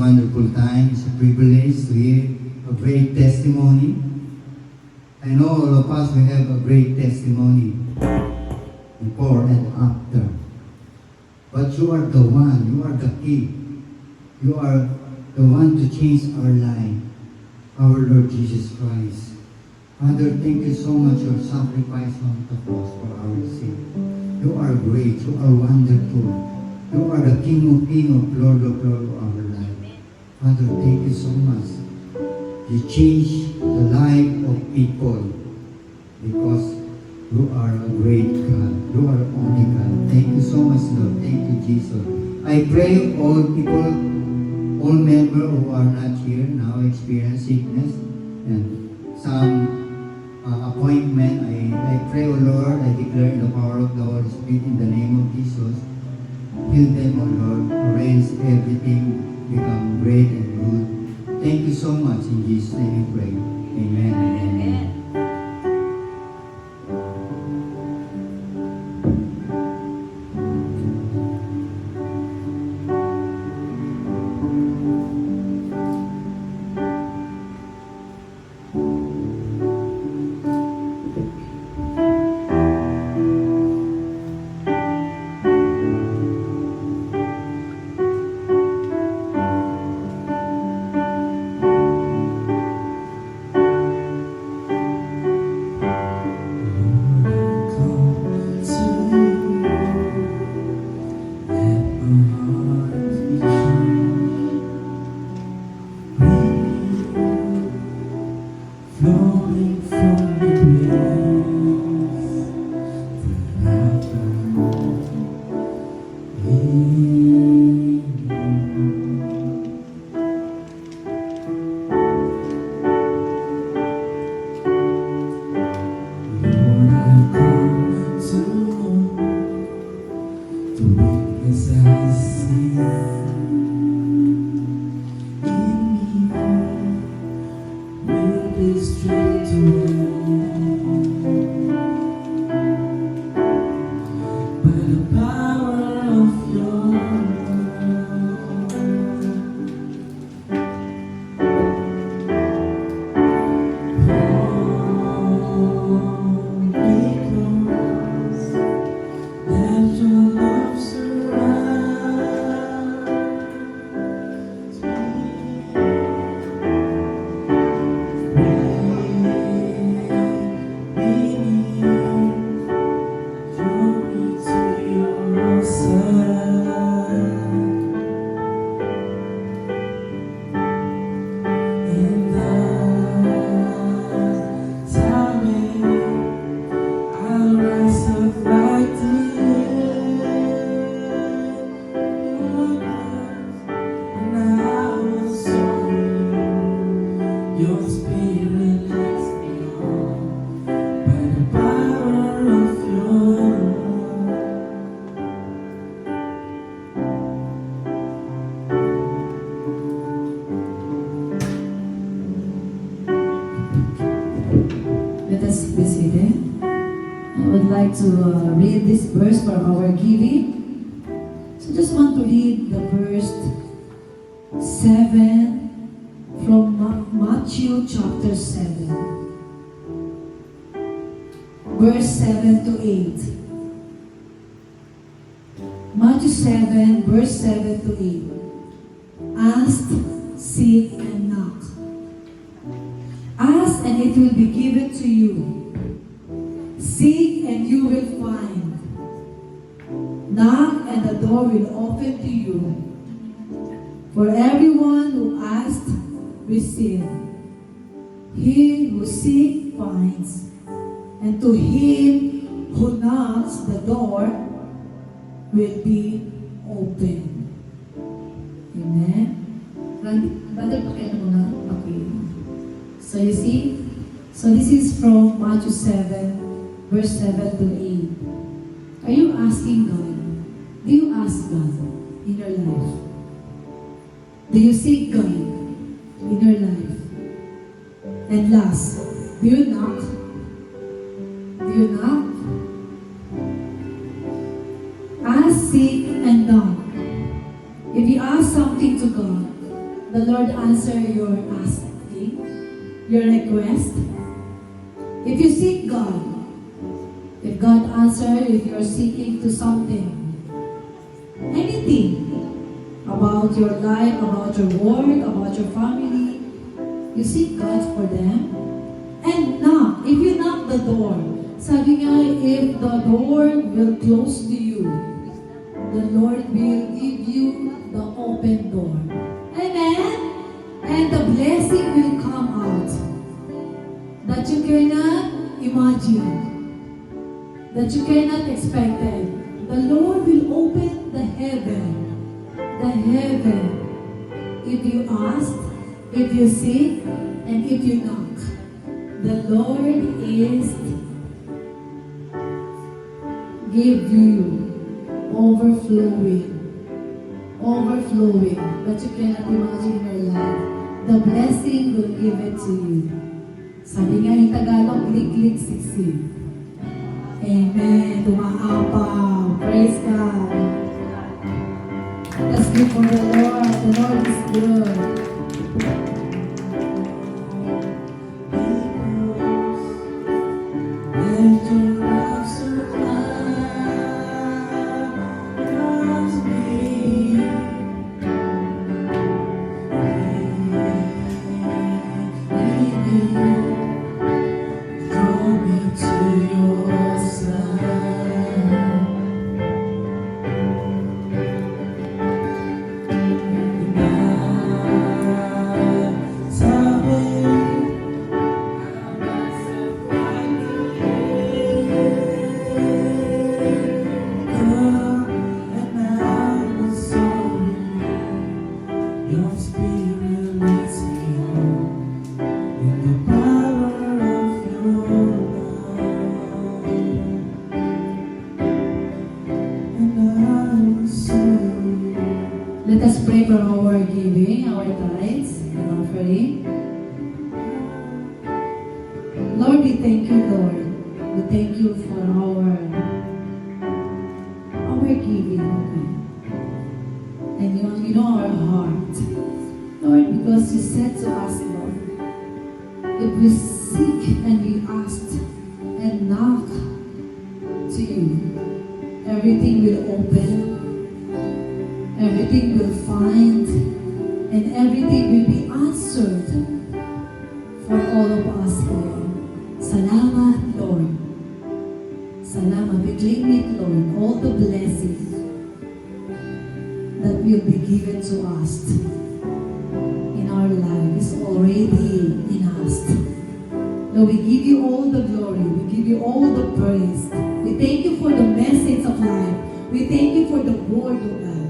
wonderful time. It's a privilege to hear a great testimony. I know all of us will have a great testimony before and after. But you are the one, you are the key. You are the one to change our life, our Lord Jesus Christ. Father, thank you so much for your sacrifice on the cross for our sake. You are great, you are wonderful. You are the King of Lord of our life. Father, thank you so much. You change the life of people because you are a great God. You are only God. Thank you so much, Lord. Thank you, Jesus. I pray all people, all members who are not here now experience sickness and some appointment. I pray, O Lord, I declare in the power of the Holy Spirit in the name of Jesus, heal them, O Lord, arrange everything, become great and good. Thank you so much. In Jesus' name we pray. Amen and amen. Flowing from the grace that I in Lord, I come to witness I see. Straight away by the power of your love. Because let your love surround your spirit lets me on by the power of your love. Let us be seated. I would like to read this verse for our giving. So just want to read the verse 7 from Matthew chapter 7, verse 7 to 8. Matthew 7, verse 7 to 8. Ask, seek, and knock. Ask, and it will be given to you. Seek, and you will find. Knock, and the door will open to you. For everyone who asks, receive. He who seeks finds, and to him who knocks, the door will be open. Amen. Brother, pakita mo na. Okay. So you see? So this is from Matthew 7, verse 7 to 8. Are you asking God? Do you ask God in your life? Do you seek God in your life? And last, do you knock? Do you knock? Ask, seek, and knock. If you ask something to God, the Lord answer your asking, your request. If you seek God, if God answer, if you're seeking to something, anything about your life, about your work, about your family, you seek God for them. And knock. If you knock the door, sabi nga, if the door will close to you, the Lord will give you the open door. Amen? And the blessing will come out that you cannot imagine, that you cannot expect it. The Lord will open the heaven. The heaven. If you ask, if you seek, and if you knock, the Lord is give you overflowing that you cannot imagine in your life. The blessing will give it to you. Sabi nga in Tagalog, lik-lik siksik. Amen. Tumaapaw. Praise God. Let's give for the Lord. The Lord is good. Let your love surprise me. Draw me to your side. Your spirit leads me home in the power of your love, and I will serve. Let us pray for our giving, our tithes, and offering. Lord, we thank you, Lord. We thank you for our giving, okay? And you know our heart. Lord, because you said to us, Lord, if we seek and we ask and knock to you, everything will open, everything will find, and everything will be answered for all of us here. Salamat, Lord. Salamat. We claim it, Lord, all the blessings that will be given to us in our life is already in us. Lord, we give you all the glory. We give you all the praise. We thank you for the message of life. We thank you for the word of God.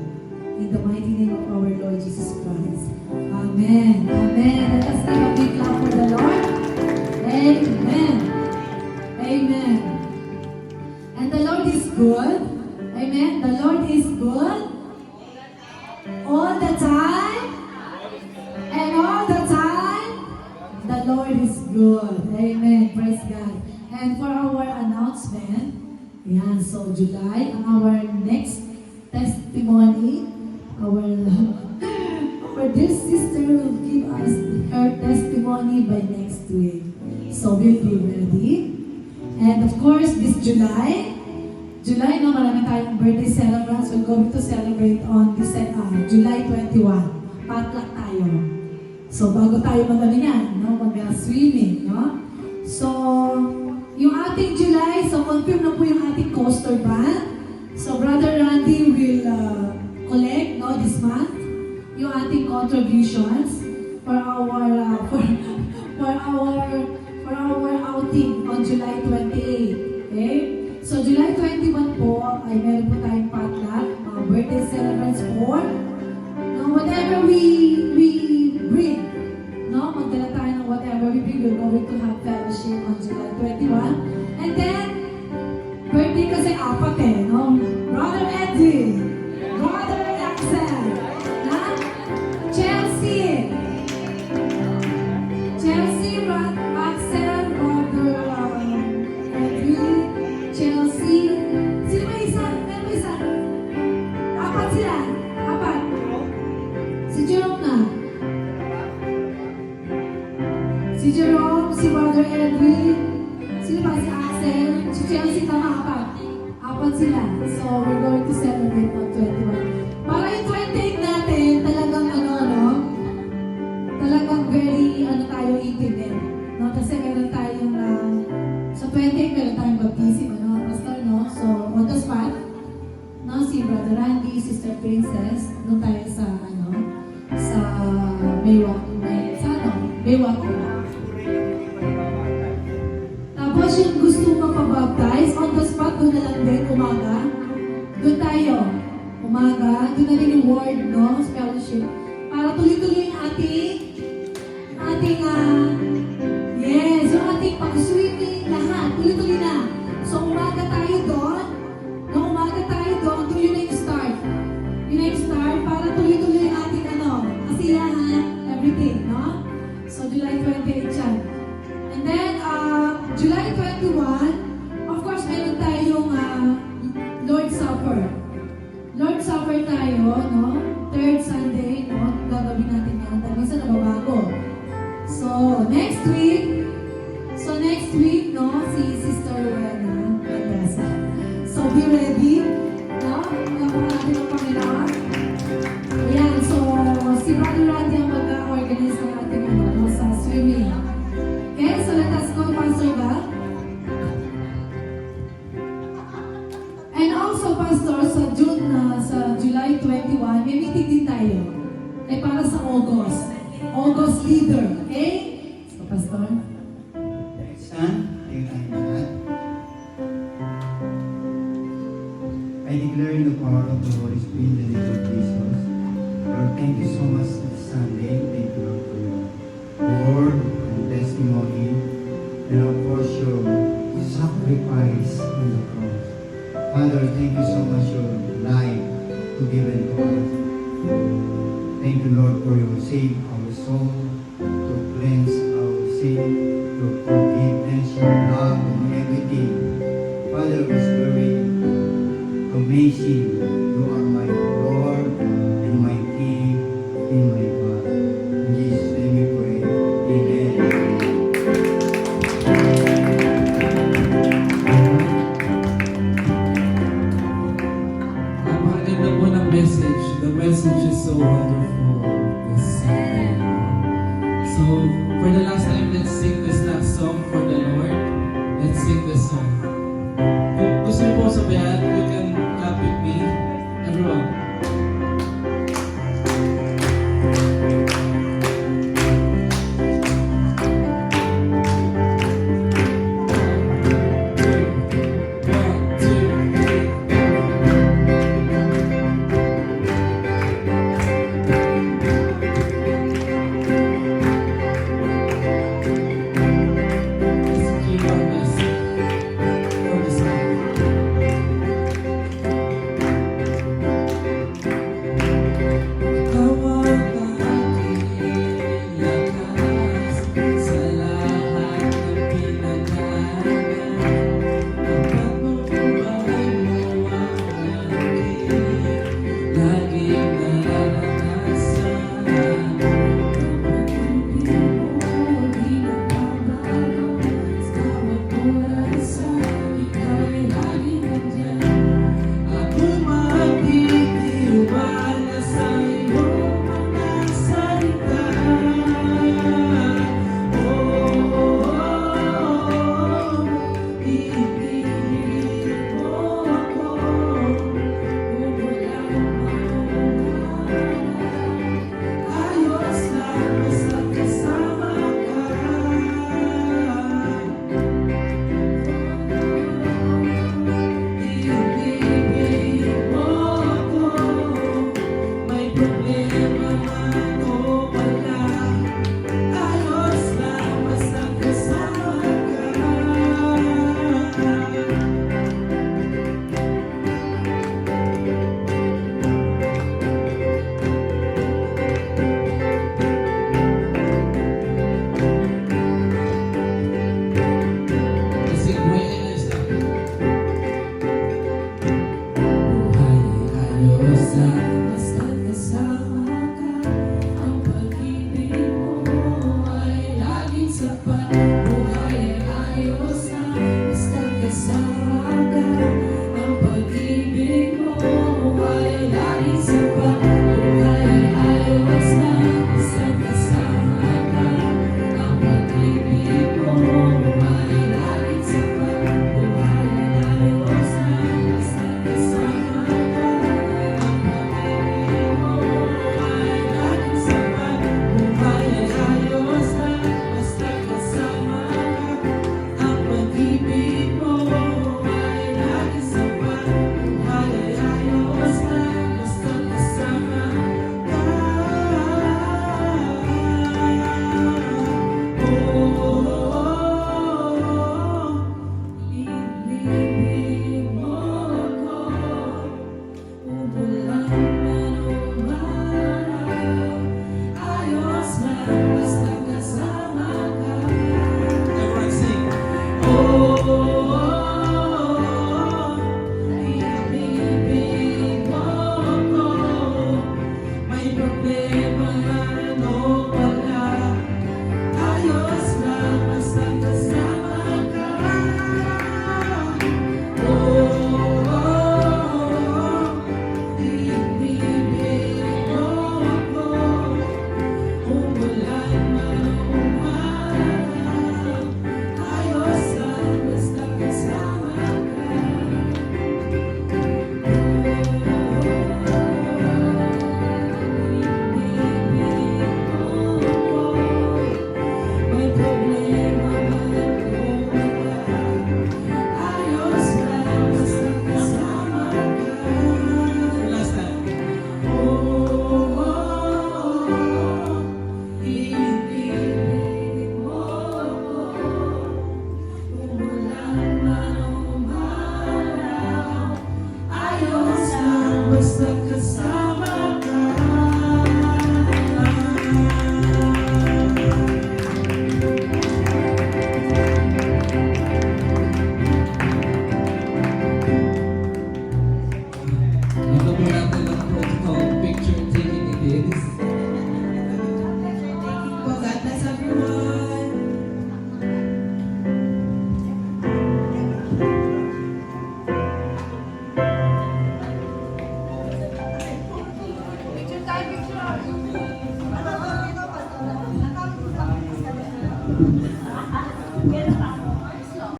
In the mighty name of our Lord Jesus Christ. Amen. Amen. Let us give a big clap for the Lord. Amen. Amen. And the Lord is good. Amen. The Lord is good. All the time. And all the time. The Lord is good. Amen. Praise God. And for our announcement, yeah, so July, our next testimony, our dear sister will give us her testimony by next week. So we'll be ready. And of course, this July, no, marami tayong birthday celebrants. We're going to celebrate on July 21. Potluck tayo. So bago tayo mag-ano no, mag-swimming, no? So, yung ating July, so confirm na po yung ating coaster band. So Brother Randy will collect, no, this month, yung ating contributions for our outing on July 28. Okay? So July 21 po ay meron po tayong potluck, birthday celebrants po. No, whatever we bring, no, magdala tayo ng whatever we bring, we're going to have fellowship on July 21. And then, birthday kasi apat no? Brother Eddie, Brother Axel, na? Chelsea, Axel, Brother Eddie, Chelsea, sino may isa? Meron may isa? Apat sila, apat. Si Jerome na. Si Jerome, si Brother Edwin, sino ba? Si Axel, si Chelsea, tama apat. Apat sila. So, we're going to celebrate on 21. Para yung 28 natin, talagang talagang very, tayo intimate. No? Kasi meron tayong, sa 28, meron tayong baptism, Pastor, no? So, on the spot, no? Si Brother Randy, Sister Princess, doon tayo sa, sa Baywalk. Tapos yung gusto mapabaptize, on the spot, doon na lang din, umaga. Doon tayo, umaga, doon na rin yung word, no? Fellowship. Para tuloy-tuloy yung yes, yung ating pag-swimming, lahat, tuloy-tuloy na. So, umaga tayo doon, so yun na yung start. Yun na yung start, para tuloy-tuloy yung ating kasiyahan, everything, no? So, July 28 yan. And then, July 21, of course, meron tayong Lord's Supper. Lord's Supper tayo, no? Third Sunday, no? Gagawin natin yan. Dahil minsan nababago. So, next week, no? Si Sister Rowena Mendoza. So, be ready, no? Gagawin natin ang Panginoon. Ayan, so, si Brother Randy ang mag-organize ng ating sa swimming. Okay, so let us go, Pastor God. And also, Pastor, sa July 21, may meeting din tayo. Ay para sa August leader. Okay? So, Pastor. Stand. Tayo tayo lahat. I declare in the power of the Holy Spirit in the name of Jesus. Lord, thank you so much this Sunday. Thank you, Lord, for your word and testimony. And of course, your sacrifice on the cross. Father, thank you so much your life to given to us. Thank you, Lord, for your save our soul, to cleanse our sin, your forgiveness, your love, and everything. Father, it's very amazing. You are my Lord and my King and my God. In Jesus' name we pray. Amen. Napakaganda po ng message. The message is so wonderful this Sunday. So, for the last